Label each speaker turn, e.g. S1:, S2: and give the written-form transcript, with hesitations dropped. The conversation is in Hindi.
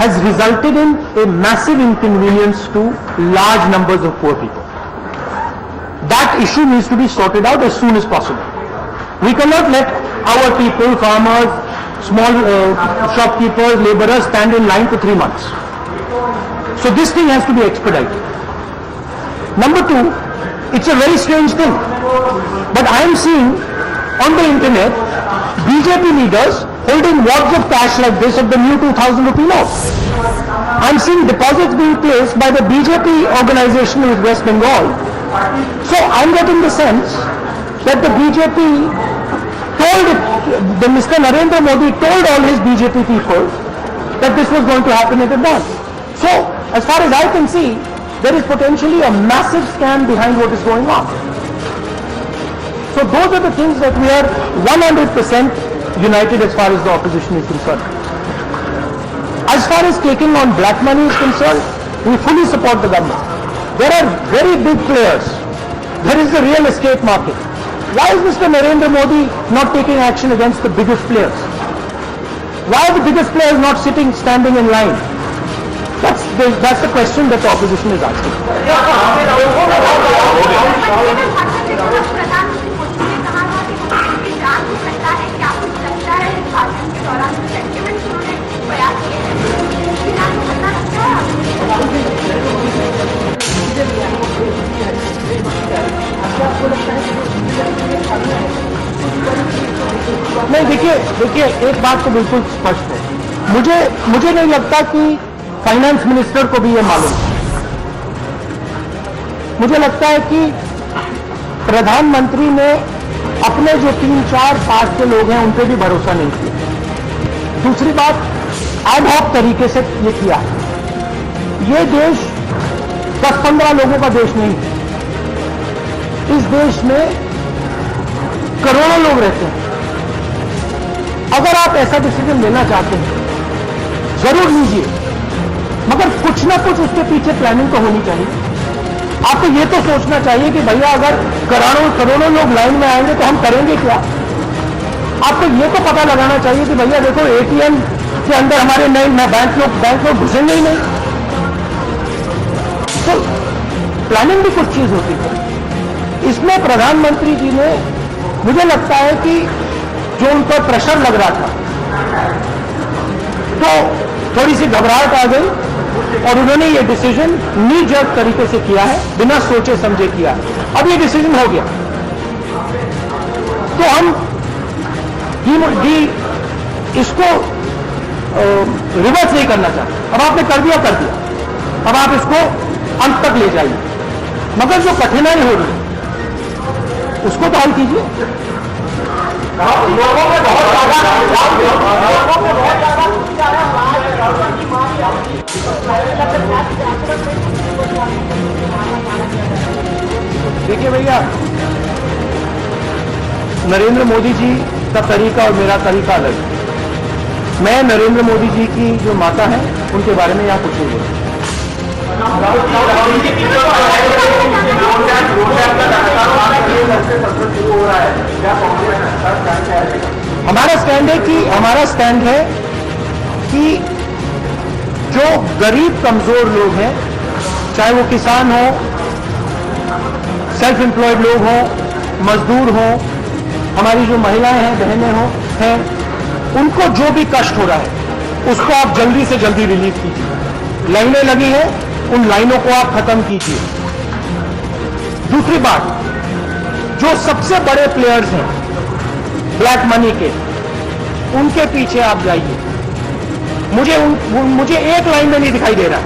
S1: has resulted in a massive inconvenience to large numbers of poor people. That issue needs to be sorted out as soon as possible. We cannot let our people, farmers, small shopkeepers, laborers stand in line for 3 months. So this thing has to be expedited. Number two, it's a very strange thing, but I am seeing on the internet BJP leaders holding wads of cash like this of the new 2,000 rupee notes. I'm seeing deposits being placed by the BJP organization in West Bengal. So I'm getting the sense that the BJP told the Mr. Narendra Modi told all his BJP people that this was going to happen in advance. So as far as I can see, there is potentially a massive scam behind what is going on. So those are the things that we are 100% united as far as the opposition is concerned. As far as taking on black money is concerned, we fully support the government. There are very big players. There is the real estate market. Why is Mr. Narendra Modi not taking action against the biggest players? Why are the biggest players not standing in line? That's the question that the opposition is asking. नहीं, देखिए एक बात तो बिल्कुल स्पष्ट है, मुझे नहीं लगता कि फाइनेंस मिनिस्टर को भी ये मालूम है। मुझे लगता है कि प्रधानमंत्री ने अपने जो 3-4 पास के लोग हैं उन पे भी भरोसा नहीं किया। दूसरी बात, एड हॉक तरीके से ये किया। ये देश 10-15 लोगों का देश नहीं है। इस देश में करोड़ों लोग रहते हैं। अगर आप ऐसा डिसीजन लेना चाहते हैं जरूर लीजिए, मगर कुछ ना कुछ उसके पीछे प्लानिंग तो होनी चाहिए। आपको ये तो सोचना चाहिए कि भैया अगर करोड़ों लोग लाइन में आएंगे तो हम करेंगे क्या। आपको ये तो पता लगाना चाहिए कि भैया देखो एटीएम के अंदर हमारे नए बैंक लोग घुसेंगे ही नहीं। तो प्लानिंग भी कुछ चीज होती है। इसमें प्रधानमंत्री जी ने, मुझे लगता है कि जो उन पर प्रेशर लग रहा था तो थोड़ी सी घबराहट आ गई और उन्होंने ये डिसीजन नी जर्क तरीके से किया है, बिना सोचे समझे किया है। अब ये डिसीजन हो गया तो हम इसको रिवर्स नहीं करना चाहते। अब आपने कर दिया, अब आप इसको अंत तक ले जाइए, मगर जो कठिनाई हो रही है उसको तो हल कीजिए। देखिए भैया, नरेंद्र मोदी जी का तरीका और मेरा तरीका अलग है। मैं नरेंद्र मोदी जी की जो माता है उनके बारे में यहाँ कुछ नहीं बोलूँ। हमारा स्टैंड है कि जो गरीब कमजोर लोग हैं, चाहे वो किसान हो, सेल्फ एम्प्लॉयड लोग हों, मजदूर हों, हमारी जो महिलाएं हैं, बहनें हैं, उनको जो भी कष्ट हो रहा है उसको आप जल्दी से जल्दी रिलीफ कीजिए। लाइनें लगी हैं, उन लाइनों को आप खत्म कीजिए। दूसरी बात, जो सबसे बड़े प्लेयर्स हैं ब्लैक मनी के, उनके पीछे आप जाइए। मुझे एक लाइन में नहीं दिखाई दे रहा है